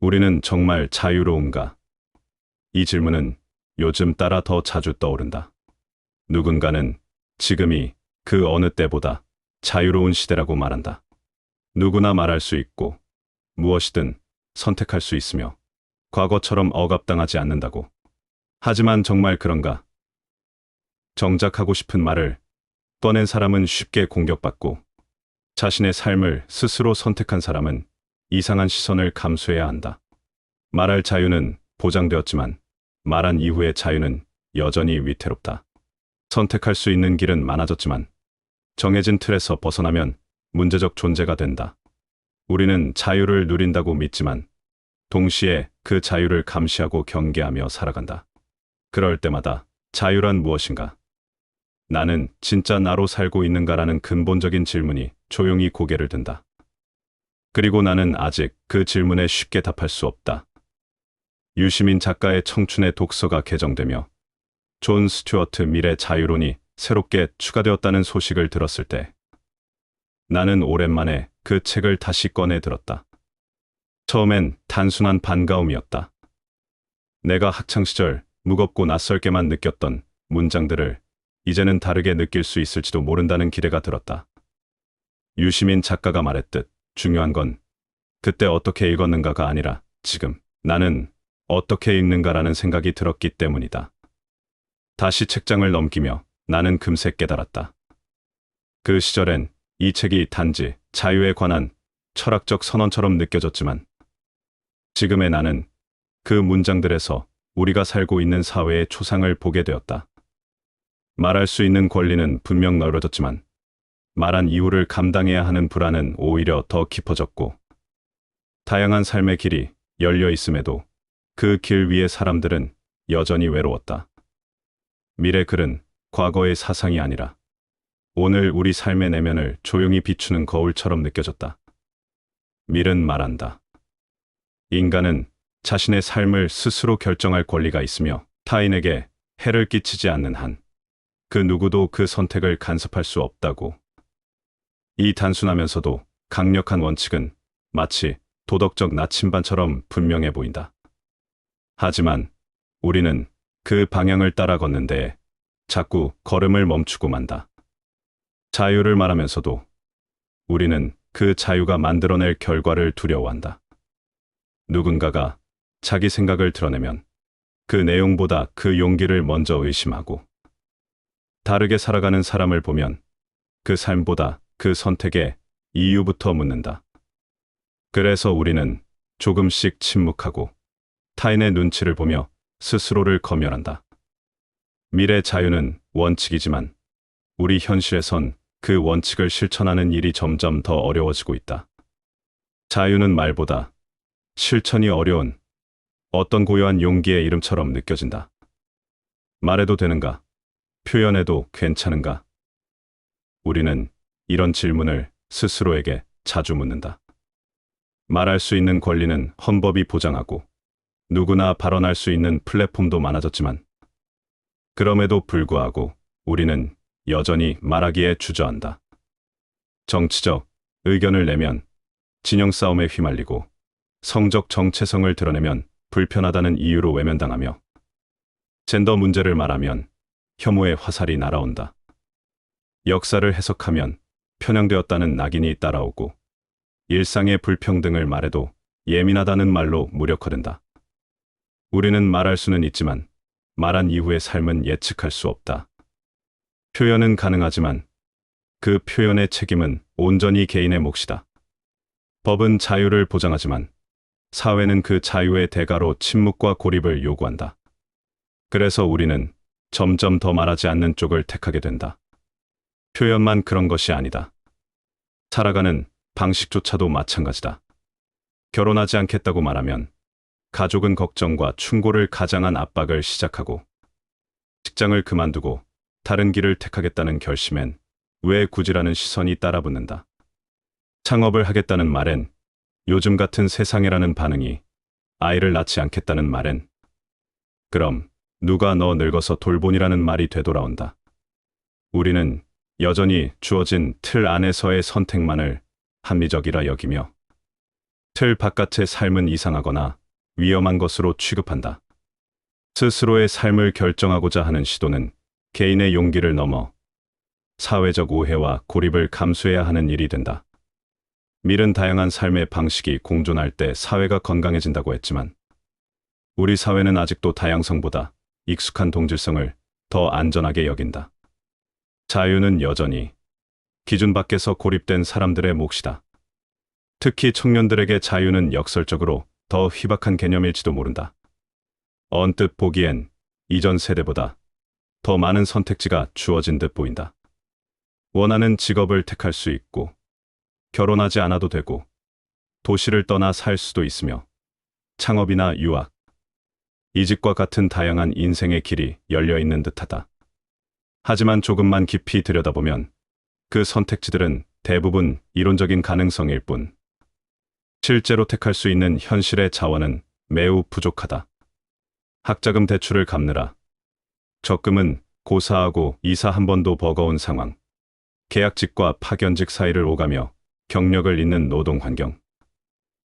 우리는 정말 자유로운가? 이 질문은 요즘 따라 더 자주 떠오른다. 누군가는 지금이 그 어느 때보다 자유로운 시대라고 말한다. 누구나 말할 수 있고 무엇이든 선택할 수 있으며 과거처럼 억압당하지 않는다고. 하지만 정말 그런가? 정작 하고 싶은 말을 꺼낸 사람은 쉽게 공격받고 자신의 삶을 스스로 선택한 사람은 이상한 시선을 감수해야 한다. 말할 자유는 보장되었지만 말한 이후의 자유는 여전히 위태롭다. 선택할 수 있는 길은 많아졌지만 정해진 틀에서 벗어나면 문제적 존재가 된다. 우리는 자유를 누린다고 믿지만 동시에 그 자유를 감시하고 경계하며 살아간다. 그럴 때마다 자유란 무엇인가? 나는 진짜 나로 살고 있는가라는 근본적인 질문이 조용히 고개를 든다. 그리고 나는 아직 그 질문에 쉽게 답할 수 없다. 유시민 작가의 청춘의 독서가 개정되며 존 스튜어트 미래 자유론이 새롭게 추가되었다는 소식을 들었을 때 나는 오랜만에 그 책을 다시 꺼내 들었다. 처음엔 단순한 반가움이었다. 내가 학창시절 무겁고 낯설게만 느꼈던 문장들을 이제는 다르게 느낄 수 있을지도 모른다는 기대가 들었다. 유시민 작가가 말했듯 중요한 건 그때 어떻게 읽었는가가 아니라 지금 나는 어떻게 읽는가라는 생각이 들었기 때문이다. 다시 책장을 넘기며 나는 금세 깨달았다. 그 시절엔 이 책이 단지 자유에 관한 철학적 선언처럼 느껴졌지만 지금의 나는 그 문장들에서 우리가 살고 있는 사회의 초상을 보게 되었다. 말할 수 있는 권리는 분명 넓어졌지만 말한 이유를 감당해야 하는 불안은 오히려 더 깊어졌고 다양한 삶의 길이 열려 있음에도 그 길 위의 사람들은 여전히 외로웠다. 미래 글은 과거의 사상이 아니라 오늘 우리 삶의 내면을 조용히 비추는 거울처럼 느껴졌다. 밀은 말한다. 인간은 자신의 삶을 스스로 결정할 권리가 있으며 타인에게 해를 끼치지 않는 한 그 누구도 그 선택을 간섭할 수 없다고. 이 단순하면서도 강력한 원칙은 마치 도덕적 나침반처럼 분명해 보인다. 하지만 우리는 그 방향을 따라 걷는데 자꾸 걸음을 멈추고 만다. 자유를 말하면서도 우리는 그 자유가 만들어낼 결과를 두려워한다. 누군가가 자기 생각을 드러내면 그 내용보다 그 용기를 먼저 의심하고 다르게 살아가는 사람을 보면 그 삶보다 그 선택의 이유부터 묻는다. 그래서 우리는 조금씩 침묵하고 타인의 눈치를 보며 스스로를 검열한다. 미래 자유는 원칙이지만 우리 현실에선 그 원칙을 실천하는 일이 점점 더 어려워지고 있다. 자유는 말보다 실천이 어려운 어떤 고요한 용기의 이름처럼 느껴진다. 말해도 되는가? 표현해도 괜찮은가? 우리는 이런 질문을 스스로에게 자주 묻는다. 말할 수 있는 권리는 헌법이 보장하고 누구나 발언할 수 있는 플랫폼도 많아졌지만 그럼에도 불구하고 우리는 여전히 말하기에 주저한다. 정치적 의견을 내면 진영 싸움에 휘말리고 성적 정체성을 드러내면 불편하다는 이유로 외면당하며 젠더 문제를 말하면 혐오의 화살이 날아온다. 역사를 해석하면 편향되었다는 낙인이 따라오고 일상의 불평등을 말해도 예민하다는 말로 무력화된다. 우리는 말할 수는 있지만 말한 이후의 삶은 예측할 수 없다. 표현은 가능하지만 그 표현의 책임은 온전히 개인의 몫이다. 법은 자유를 보장하지만 사회는 그 자유의 대가로 침묵과 고립을 요구한다. 그래서 우리는 점점 더 말하지 않는 쪽을 택하게 된다. 표현만 그런 것이 아니다. 살아가는 방식조차도 마찬가지다. 결혼하지 않겠다고 말하면 가족은 걱정과 충고를 가장한 압박을 시작하고 직장을 그만두고 다른 길을 택하겠다는 결심엔 왜 굳이라는 시선이 따라붙는다. 창업을 하겠다는 말엔 요즘 같은 세상이라는 반응이, 아이를 낳지 않겠다는 말엔 그럼 누가 너 늙어서 돌보니라는 말이 되돌아온다. 우리는 여전히 주어진 틀 안에서의 선택만을 합리적이라 여기며 틀 바깥의 삶은 이상하거나 위험한 것으로 취급한다. 스스로의 삶을 결정하고자 하는 시도는 개인의 용기를 넘어 사회적 오해와 고립을 감수해야 하는 일이 된다. 밀은 다양한 삶의 방식이 공존할 때 사회가 건강해진다고 했지만 우리 사회는 아직도 다양성보다 익숙한 동질성을 더 안전하게 여긴다. 자유는 여전히 기준 밖에서 고립된 사람들의 몫이다. 특히 청년들에게 자유는 역설적으로 더 희박한 개념일지도 모른다. 언뜻 보기엔 이전 세대보다 더 많은 선택지가 주어진 듯 보인다. 원하는 직업을 택할 수 있고, 결혼하지 않아도 되고, 도시를 떠나 살 수도 있으며, 창업이나 유학, 이직과 같은 다양한 인생의 길이 열려 있는 듯하다. 하지만 조금만 깊이 들여다보면 그 선택지들은 대부분 이론적인 가능성일 뿐, 실제로 택할 수 있는 현실의 자원은 매우 부족하다. 학자금 대출을 갚느라 적금은 고사하고 이사 한 번도 버거운 상황, 계약직과 파견직 사이를 오가며 경력을 잇는 노동 환경,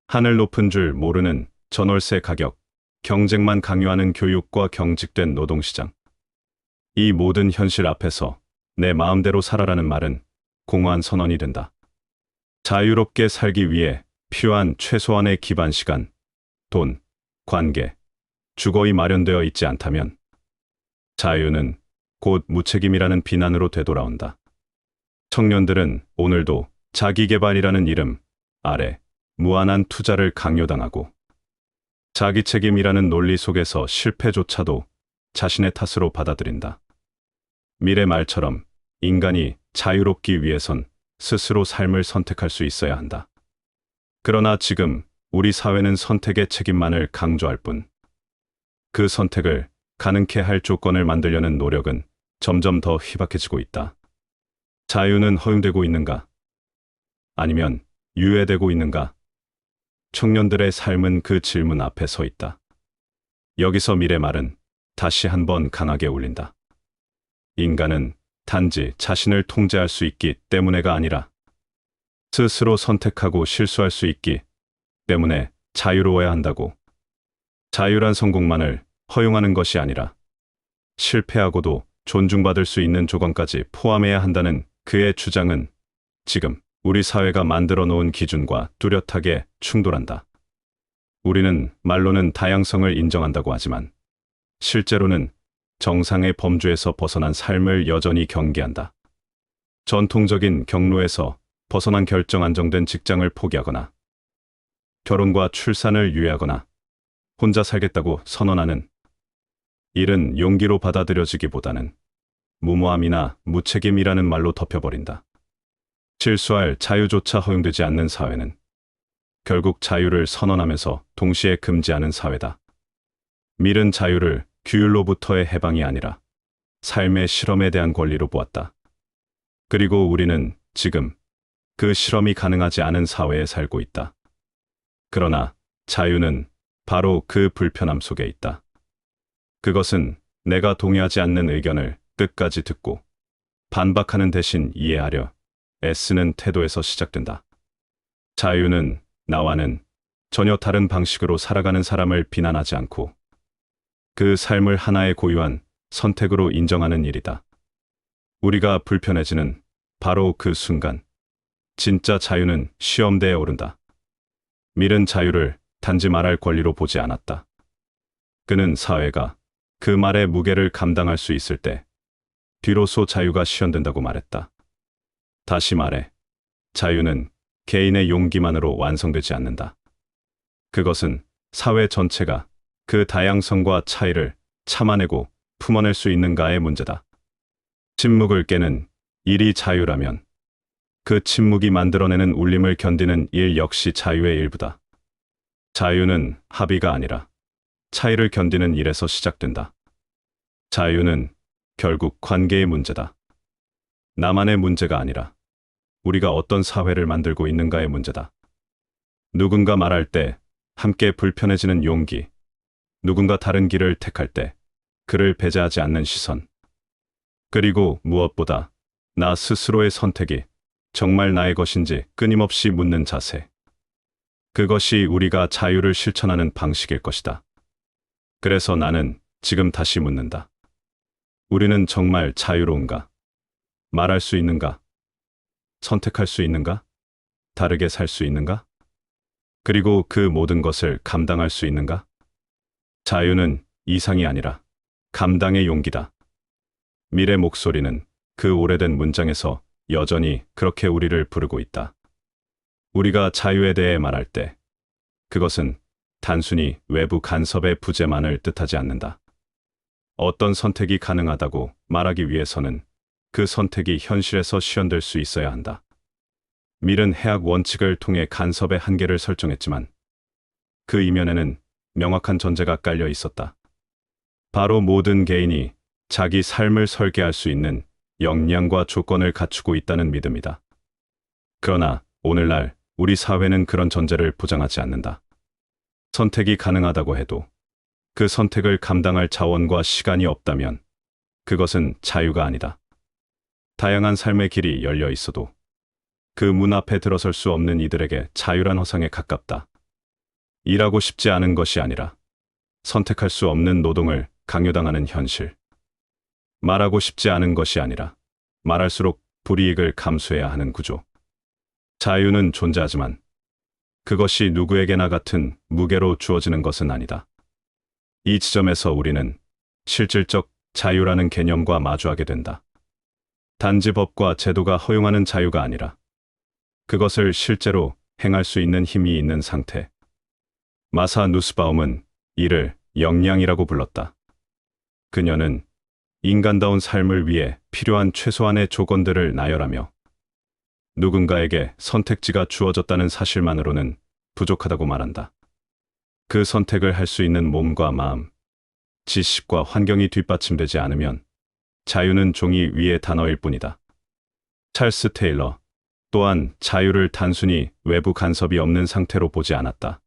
하늘 높은 줄 모르는 전월세 가격, 경쟁만 강요하는 교육과 경직된 노동시장. 이 모든 현실 앞에서 내 마음대로 살아라는 말은 공허한 선언이 된다. 자유롭게 살기 위해 필요한 최소한의 기반 시간, 돈, 관계, 주거이 마련되어 있지 않다면 자유는 곧 무책임이라는 비난으로 되돌아온다. 청년들은 오늘도 자기개발이라는 이름 아래 무한한 투자를 강요당하고 자기 책임이라는 논리 속에서 실패조차도 자신의 탓으로 받아들인다. 미래 말처럼 인간이 자유롭기 위해선 스스로 삶을 선택할 수 있어야 한다. 그러나 지금 우리 사회는 선택의 책임만을 강조할 뿐, 그 선택을 가능케 할 조건을 만들려는 노력은 점점 더 희박해지고 있다. 자유는 허용되고 있는가? 아니면 유예되고 있는가? 청년들의 삶은 그 질문 앞에 서 있다. 여기서 미래 말은 다시 한번 강하게 울린다. 인간은 단지 자신을 통제할 수 있기 때문에가 아니라 스스로 선택하고 실수할 수 있기 때문에 자유로워야 한다고. 자유란 성공만을 허용하는 것이 아니라 실패하고도 존중받을 수 있는 조건까지 포함해야 한다는 그의 주장은 지금 우리 사회가 만들어 놓은 기준과 뚜렷하게 충돌한다. 우리는 말로는 다양성을 인정한다고 하지만 실제로는 정상의 범주에서 벗어난 삶을 여전히 경계한다. 전통적인 경로에서 벗어난 결정 안정된 직장을 포기하거나 결혼과 출산을 유예하거나 혼자 살겠다고 선언하는 일은 용기로 받아들여지기보다는 무모함이나 무책임이라는 말로 덮여버린다. 실수할 자유조차 허용되지 않는 사회는 결국 자유를 선언하면서 동시에 금지하는 사회다. 밀은 자유를 규율로부터의 해방이 아니라 삶의 실험에 대한 권리로 보았다. 그리고 우리는 지금 그 실험이 가능하지 않은 사회에 살고 있다. 그러나 자유는 바로 그 불편함 속에 있다. 그것은 내가 동의하지 않는 의견을 끝까지 듣고 반박하는 대신 이해하려 애쓰는 태도에서 시작된다. 자유는 나와는 전혀 다른 방식으로 살아가는 사람을 비난하지 않고 그 삶을 하나의 고유한 선택으로 인정하는 일이다. 우리가 불편해지는 바로 그 순간, 진짜 자유는 시험대에 오른다. 밀은 자유를 단지 말할 권리로 보지 않았다. 그는 사회가 그 말의 무게를 감당할 수 있을 때 비로소 자유가 실현된다고 말했다. 다시 말해, 자유는 개인의 용기만으로 완성되지 않는다. 그것은 사회 전체가 그 다양성과 차이를 참아내고 품어낼 수 있는가의 문제다. 침묵을 깨는 일이 자유라면 그 침묵이 만들어내는 울림을 견디는 일 역시 자유의 일부다. 자유는 합의가 아니라 차이를 견디는 일에서 시작된다. 자유는 결국 관계의 문제다. 나만의 문제가 아니라 우리가 어떤 사회를 만들고 있는가의 문제다. 누군가 말할 때 함께 불편해지는 용기, 누군가 다른 길을 택할 때 그를 배제하지 않는 시선, 그리고 무엇보다 나 스스로의 선택이 정말 나의 것인지 끊임없이 묻는 자세. 그것이 우리가 자유를 실천하는 방식일 것이다. 그래서 나는 지금 다시 묻는다. 우리는 정말 자유로운가? 말할 수 있는가? 선택할 수 있는가? 다르게 살 수 있는가? 그리고 그 모든 것을 감당할 수 있는가? 자유는 이상이 아니라 감당의 용기다. 밀의 목소리는 그 오래된 문장에서 여전히 그렇게 우리를 부르고 있다. 우리가 자유에 대해 말할 때 그것은 단순히 외부 간섭의 부재만을 뜻하지 않는다. 어떤 선택이 가능하다고 말하기 위해서는 그 선택이 현실에서 실현될 수 있어야 한다. 밀은 해악 원칙을 통해 간섭의 한계를 설정했지만 그 이면에는 명확한 전제가 깔려 있었다. 바로 모든 개인이 자기 삶을 설계할 수 있는 역량과 조건을 갖추고 있다는 믿음이다. 그러나 오늘날 우리 사회는 그런 전제를 보장하지 않는다. 선택이 가능하다고 해도 그 선택을 감당할 자원과 시간이 없다면 그것은 자유가 아니다. 다양한 삶의 길이 열려 있어도 그 문 앞에 들어설 수 없는 이들에게 자유란 허상에 가깝다. 일하고 싶지 않은 것이 아니라 선택할 수 없는 노동을 강요당하는 현실. 말하고 싶지 않은 것이 아니라 말할수록 불이익을 감수해야 하는 구조. 자유는 존재하지만 그것이 누구에게나 같은 무게로 주어지는 것은 아니다. 이 지점에서 우리는 실질적 자유라는 개념과 마주하게 된다. 단지 법과 제도가 허용하는 자유가 아니라 그것을 실제로 행할 수 있는 힘이 있는 상태. 마사 누스바움은 이를 역량이라고 불렀다. 그녀는 인간다운 삶을 위해 필요한 최소한의 조건들을 나열하며 누군가에게 선택지가 주어졌다는 사실만으로는 부족하다고 말한다. 그 선택을 할 수 있는 몸과 마음, 지식과 환경이 뒷받침되지 않으면 자유는 종이 위의 단어일 뿐이다. 찰스 테일러 또한 자유를 단순히 외부 간섭이 없는 상태로 보지 않았다.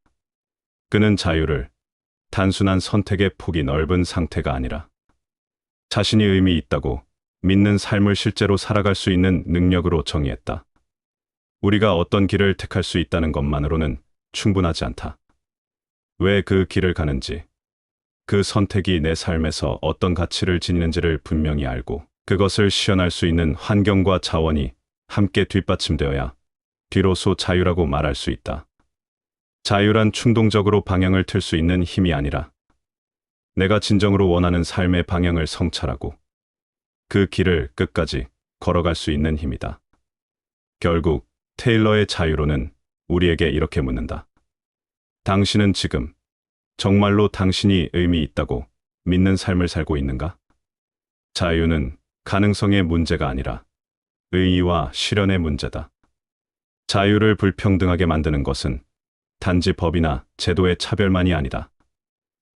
그는 자유를 단순한 선택의 폭이 넓은 상태가 아니라 자신이 의미 있다고 믿는 삶을 실제로 살아갈 수 있는 능력으로 정의했다. 우리가 어떤 길을 택할 수 있다는 것만으로는 충분하지 않다. 왜 그 길을 가는지, 그 선택이 내 삶에서 어떤 가치를 지니는지를 분명히 알고 그것을 실현할 수 있는 환경과 자원이 함께 뒷받침되어야 비로소 자유라고 말할 수 있다. 자유란 충동적으로 방향을 틀 수 있는 힘이 아니라 내가 진정으로 원하는 삶의 방향을 성찰하고 그 길을 끝까지 걸어갈 수 있는 힘이다. 결국 테일러의 자유로는 우리에게 이렇게 묻는다. 당신은 지금 정말로 당신이 의미 있다고 믿는 삶을 살고 있는가? 자유는 가능성의 문제가 아니라 의의와 실현의 문제다. 자유를 불평등하게 만드는 것은 단지 법이나 제도의 차별만이 아니다.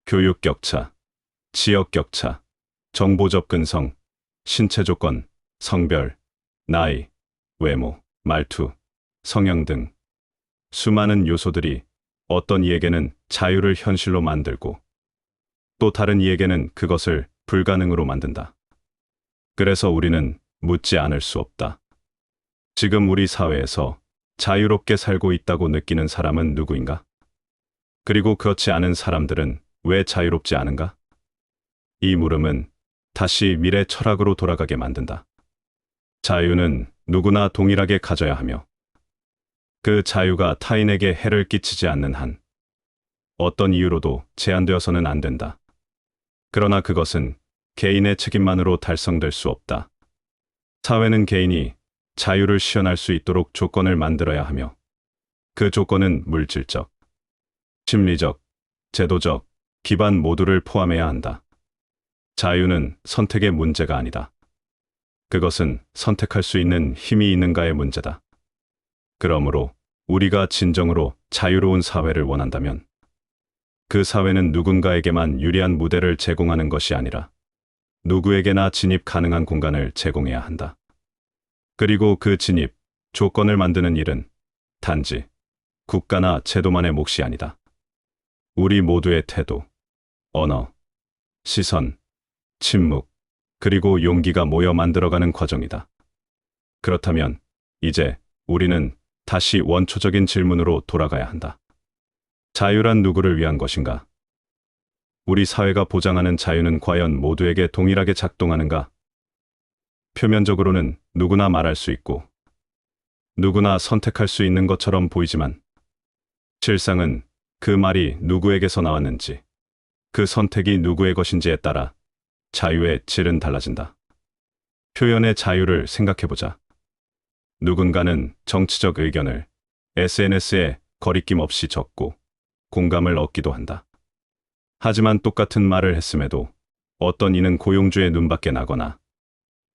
교육 격차, 지역 격차, 정보 접근성, 신체 조건, 성별, 나이, 외모, 말투, 성향 등 수많은 요소들이 어떤 이에게는 자유를 현실로 만들고 또 다른 이에게는 그것을 불가능으로 만든다. 그래서 우리는 묻지 않을 수 없다. 지금 우리 사회에서 자유롭게 살고 있다고 느끼는 사람은 누구인가? 그리고 그렇지 않은 사람들은 왜 자유롭지 않은가? 이 물음은 다시 미래 철학으로 돌아가게 만든다. 자유는 누구나 동일하게 가져야 하며 그 자유가 타인에게 해를 끼치지 않는 한 어떤 이유로도 제한되어서는 안 된다. 그러나 그것은 개인의 책임만으로 달성될 수 없다. 사회는 개인이 자유를 실현할 수 있도록 조건을 만들어야 하며 그 조건은 물질적, 심리적, 제도적, 기반 모두를 포함해야 한다. 자유는 선택의 문제가 아니다. 그것은 선택할 수 있는 힘이 있는가의 문제다. 그러므로 우리가 진정으로 자유로운 사회를 원한다면 그 사회는 누군가에게만 유리한 무대를 제공하는 것이 아니라 누구에게나 진입 가능한 공간을 제공해야 한다. 그리고 그 진입, 조건을 만드는 일은 단지 국가나 제도만의 몫이 아니다. 우리 모두의 태도, 언어, 시선, 침묵, 그리고 용기가 모여 만들어가는 과정이다. 그렇다면 이제 우리는 다시 원초적인 질문으로 돌아가야 한다. 자유란 누구를 위한 것인가? 우리 사회가 보장하는 자유는 과연 모두에게 동일하게 작동하는가? 표면적으로는 누구나 말할 수 있고, 누구나 선택할 수 있는 것처럼 보이지만, 실상은 그 말이 누구에게서 나왔는지, 그 선택이 누구의 것인지에 따라 자유의 질은 달라진다. 표현의 자유를 생각해보자. 누군가는 정치적 의견을 SNS에 거리낌 없이 적고 공감을 얻기도 한다. 하지만 똑같은 말을 했음에도 어떤 이는 고용주의 눈밖에 나거나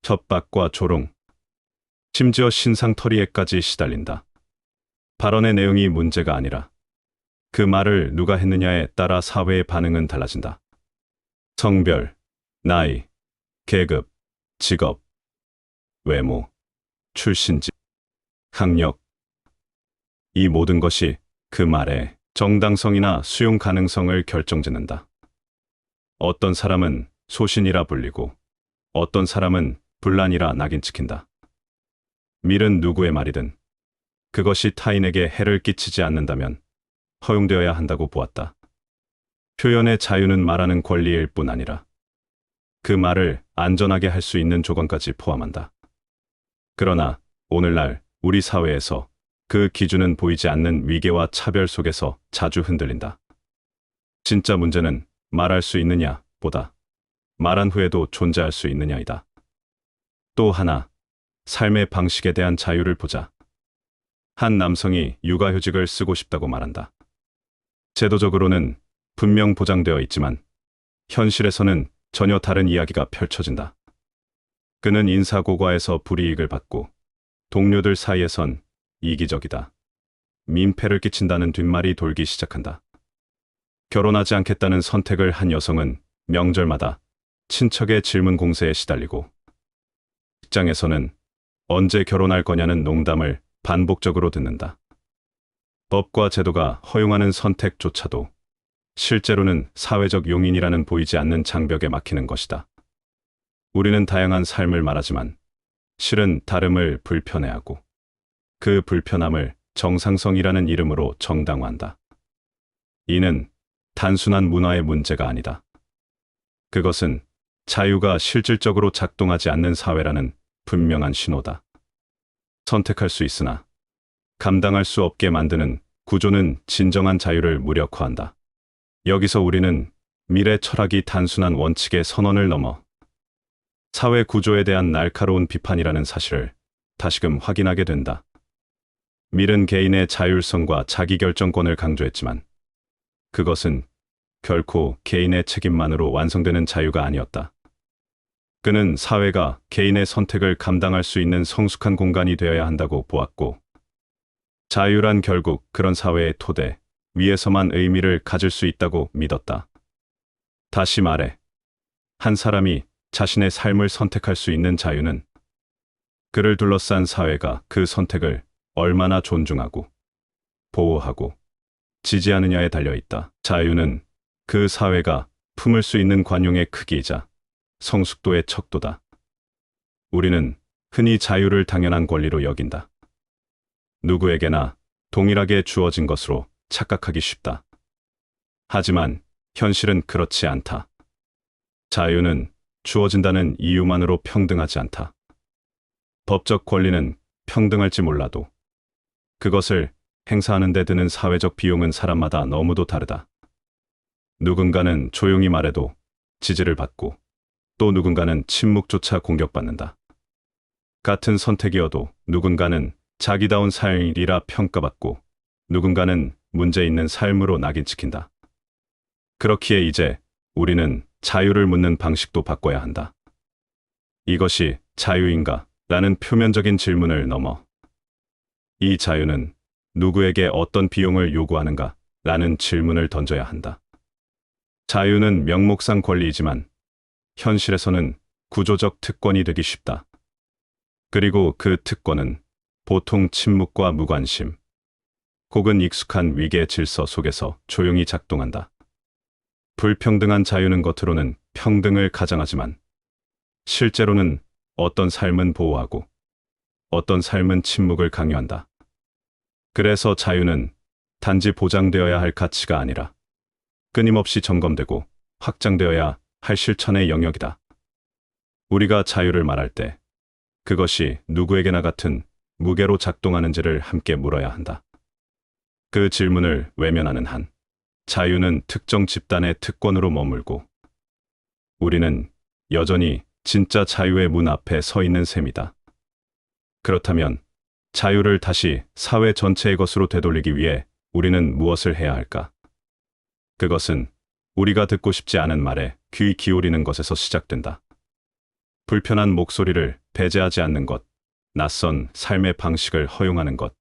협박과 조롱, 심지어 신상털이에까지 시달린다. 발언의 내용이 문제가 아니라 그 말을 누가 했느냐에 따라 사회의 반응은 달라진다. 성별, 나이, 계급, 직업, 외모, 출신지, 학력. 이 모든 것이 그 말의 정당성이나 수용 가능성을 결정짓는다. 어떤 사람은 소신이라 불리고 어떤 사람은 분란이라 낙인 찍힌다. 밀은 누구의 말이든 그것이 타인에게 해를 끼치지 않는다면 허용되어야 한다고 보았다. 표현의 자유는 말하는 권리일 뿐 아니라 그 말을 안전하게 할 수 있는 조건까지 포함한다. 그러나 오늘날 우리 사회에서 그 기준은 보이지 않는 위계와 차별 속에서 자주 흔들린다. 진짜 문제는 말할 수 있느냐 보다 말한 후에도 존재할 수 있느냐이다. 또 하나, 삶의 방식에 대한 자유를 보자. 한 남성이 육아휴직을 쓰고 싶다고 말한다. 제도적으로는 분명 보장되어 있지만 현실에서는 전혀 다른 이야기가 펼쳐진다. 그는 인사고과에서 불이익을 받고 동료들 사이에선 이기적이다, 민폐를 끼친다는 뒷말이 돌기 시작한다. 결혼하지 않겠다는 선택을 한 여성은 명절마다 친척의 질문 공세에 시달리고 직장에서는 언제 결혼할 거냐는 농담을 반복적으로 듣는다. 법과 제도가 허용하는 선택조차도 실제로는 사회적 용인이라는 보이지 않는 장벽에 막히는 것이다. 우리는 다양한 삶을 말하지만 실은 다름을 불편해하고 그 불편함을 정상성이라는 이름으로 정당화한다. 이는 단순한 문화의 문제가 아니다. 그것은 자유가 실질적으로 작동하지 않는 사회라는 분명한 신호다. 선택할 수 있으나 감당할 수 없게 만드는 구조는 진정한 자유를 무력화한다. 여기서 우리는 미래 철학이 단순한 원칙의 선언을 넘어 사회 구조에 대한 날카로운 비판이라는 사실을 다시금 확인하게 된다. 밀은 개인의 자율성과 자기결정권을 강조했지만 그것은 결코 개인의 책임만으로 완성되는 자유가 아니었다. 그는 사회가 개인의 선택을 감당할 수 있는 성숙한 공간이 되어야 한다고 보았고, 자유란 결국 그런 사회의 토대 위에서만 의미를 가질 수 있다고 믿었다. 다시 말해, 한 사람이 자신의 삶을 선택할 수 있는 자유는 그를 둘러싼 사회가 그 선택을 얼마나 존중하고 보호하고 지지하느냐에 달려 있다. 자유는 그 사회가 품을 수 있는 관용의 크기이자 성숙도의 척도다. 우리는 흔히 자유를 당연한 권리로 여긴다. 누구에게나 동일하게 주어진 것으로 착각하기 쉽다. 하지만 현실은 그렇지 않다. 자유는 주어진다는 이유만으로 평등하지 않다. 법적 권리는 평등할지 몰라도 그것을 행사하는 데 드는 사회적 비용은 사람마다 너무도 다르다. 누군가는 조용히 말해도 지지를 받고 또 누군가는 침묵조차 공격받는다. 같은 선택이어도 누군가는 자기다운 삶이라 평가받고 누군가는 문제 있는 삶으로 낙인 찍힌다. 그렇기에 이제 우리는 자유를 묻는 방식도 바꿔야 한다. 이것이 자유인가? 라는 표면적인 질문을 넘어 이 자유는 누구에게 어떤 비용을 요구하는가? 라는 질문을 던져야 한다. 자유는 명목상 권리이지만 현실에서는 구조적 특권이 되기 쉽다. 그리고 그 특권은 보통 침묵과 무관심, 혹은 익숙한 위계 질서 속에서 조용히 작동한다. 불평등한 자유는 겉으로는 평등을 가장하지만 실제로는 어떤 삶은 보호하고 어떤 삶은 침묵을 강요한다. 그래서 자유는 단지 보장되어야 할 가치가 아니라 끊임없이 점검되고 확장되어야 할 실천의 영역이다. 우리가 자유를 말할 때 그것이 누구에게나 같은 무게로 작동하는지를 함께 물어야 한다. 그 질문을 외면하는 한 자유는 특정 집단의 특권으로 머물고 우리는 여전히 진짜 자유의 문 앞에 서 있는 셈이다. 그렇다면 자유를 다시 사회 전체의 것으로 되돌리기 위해 우리는 무엇을 해야 할까? 그것은 우리가 듣고 싶지 않은 말에 귀 기울이는 것에서 시작된다. 불편한 목소리를 배제하지 않는 것, 낯선 삶의 방식을 허용하는 것,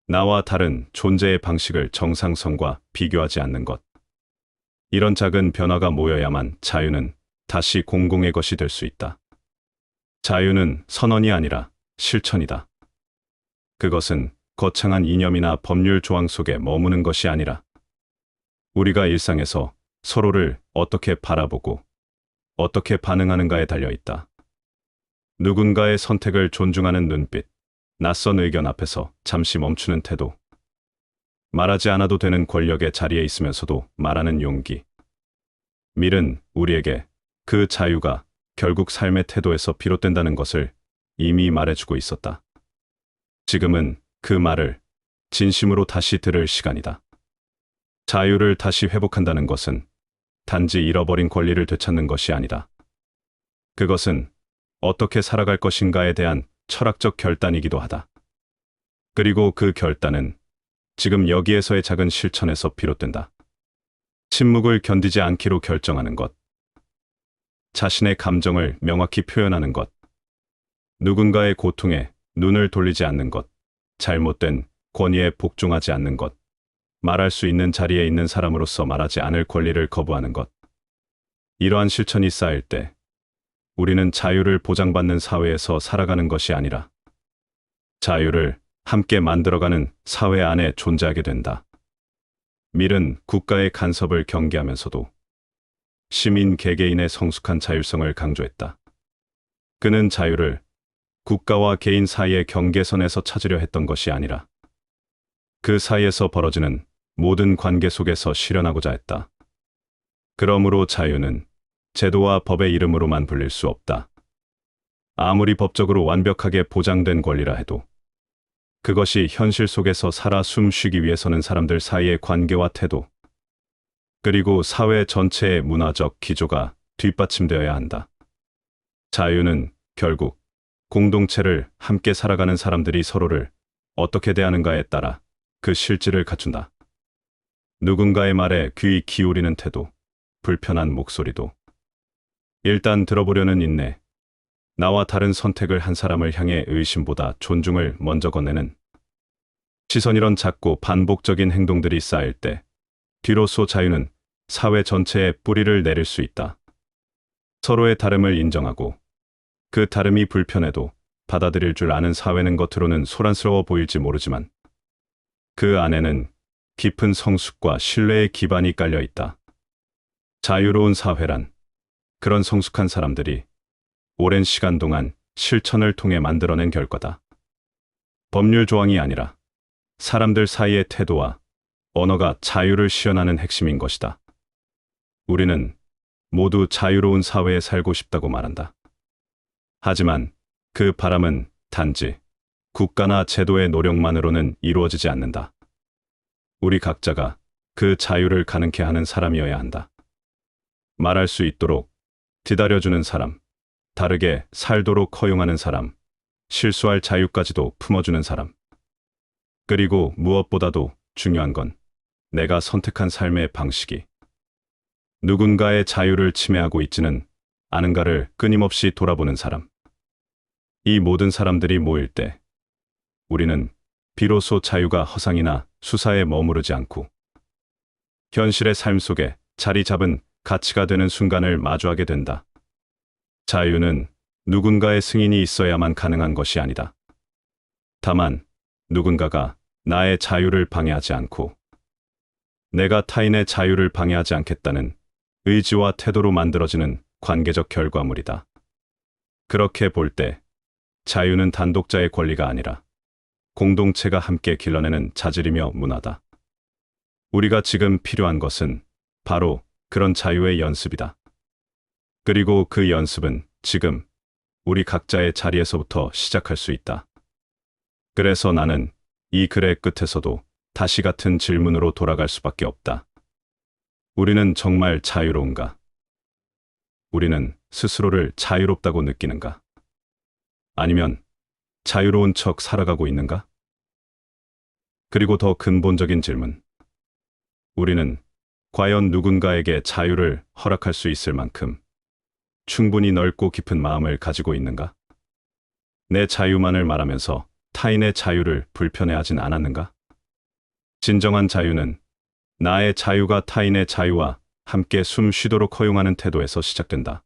나와 다른 존재의 방식을 정상성과 비교하지 않는 것. 이런 작은 변화가 모여야만 자유는 다시 공공의 것이 될 수 있다. 자유는 선언이 아니라 실천이다. 그것은 거창한 이념이나 법률 조항 속에 머무는 것이 아니라 우리가 일상에서 서로를 어떻게 바라보고 어떻게 반응하는가에 달려 있다. 누군가의 선택을 존중하는 눈빛, 낯선 의견 앞에서 잠시 멈추는 태도, 말하지 않아도 되는 권력의 자리에 있으면서도 말하는 용기. 밀은 우리에게 그 자유가 결국 삶의 태도에서 비롯된다는 것을 이미 말해주고 있었다. 지금은 그 말을 진심으로 다시 들을 시간이다. 자유를 다시 회복한다는 것은 단지 잃어버린 권리를 되찾는 것이 아니다. 그것은 어떻게 살아갈 것인가에 대한 철학적 결단이기도 하다. 그리고 그 결단은 지금 여기에서의 작은 실천에서 비롯된다. 침묵을 견디지 않기로 결정하는 것, 자신의 감정을 명확히 표현하는 것, 누군가의 고통에 눈을 돌리지 않는 것, 잘못된 권위에 복종하지 않는 것, 말할 수 있는 자리에 있는 사람으로서 말하지 않을 권리를 거부하는 것. 이러한 실천이 쌓일 때 우리는 자유를 보장받는 사회에서 살아가는 것이 아니라 자유를 함께 만들어가는 사회 안에 존재하게 된다. 밀은 국가의 간섭을 경계하면서도 시민 개개인의 성숙한 자율성을 강조했다. 그는 자유를 국가와 개인 사이의 경계선에서 찾으려 했던 것이 아니라 그 사이에서 벌어지는 모든 관계 속에서 실현하고자 했다. 그러므로 자유는 제도와 법의 이름으로만 불릴 수 없다. 아무리 법적으로 완벽하게 보장된 권리라 해도 그것이 현실 속에서 살아 숨쉬기 위해서는 사람들 사이의 관계와 태도, 그리고 사회 전체의 문화적 기조가 뒷받침되어야 한다. 자유는 결국 공동체를 함께 살아가는 사람들이 서로를 어떻게 대하는가에 따라 그 실질을 갖춘다. 누군가의 말에 귀 기울이는 태도, 불편한 목소리도 일단 들어보려는 인내, 나와 다른 선택을 한 사람을 향해 의심보다 존중을 먼저 건네는 시선, 이런 작고 반복적인 행동들이 쌓일 때 뒤로서 자유는 사회 전체에 뿌리를 내릴 수 있다. 서로의 다름을 인정하고 그 다름이 불편해도 받아들일 줄 아는 사회는 겉으로는 소란스러워 보일지 모르지만 그 안에는 깊은 성숙과 신뢰의 기반이 깔려 있다. 자유로운 사회란 그런 성숙한 사람들이 오랜 시간 동안 실천을 통해 만들어낸 결과다. 법률 조항이 아니라 사람들 사이의 태도와 언어가 자유를 시연하는 핵심인 것이다. 우리는 모두 자유로운 사회에 살고 싶다고 말한다. 하지만 그 바람은 단지 국가나 제도의 노력만으로는 이루어지지 않는다. 우리 각자가 그 자유를 가능케 하는 사람이어야 한다. 말할 수 있도록 기다려주는 사람, 다르게 살도록 허용하는 사람, 실수할 자유까지도 품어주는 사람. 그리고 무엇보다도 중요한 건 내가 선택한 삶의 방식이 누군가의 자유를 침해하고 있지는 않은가를 끊임없이 돌아보는 사람. 이 모든 사람들이 모일 때 우리는 비로소 자유가 허상이나 수사에 머무르지 않고 현실의 삶 속에 자리 잡은 가치가 되는 순간을 마주하게 된다. 자유는 누군가의 승인이 있어야만 가능한 것이 아니다. 다만 누군가가 나의 자유를 방해하지 않고 내가 타인의 자유를 방해하지 않겠다는 의지와 태도로 만들어지는 관계적 결과물이다. 그렇게 볼 때 자유는 단독자의 권리가 아니라 공동체가 함께 길러내는 자질이며 문화다. 우리가 지금 필요한 것은 바로 그런 자유의 연습이다. 그리고 그 연습은 지금 우리 각자의 자리에서부터 시작할 수 있다. 그래서 나는 이 글의 끝에서도 다시 같은 질문으로 돌아갈 수밖에 없다. 우리는 정말 자유로운가? 우리는 스스로를 자유롭다고 느끼는가? 아니면 자유로운 척 살아가고 있는가? 그리고 더 근본적인 질문. 우리는 과연 누군가에게 자유를 허락할 수 있을 만큼 충분히 넓고 깊은 마음을 가지고 있는가? 내 자유만을 말하면서 타인의 자유를 불편해하진 않았는가? 진정한 자유는 나의 자유가 타인의 자유와 함께 숨 쉬도록 허용하는 태도에서 시작된다.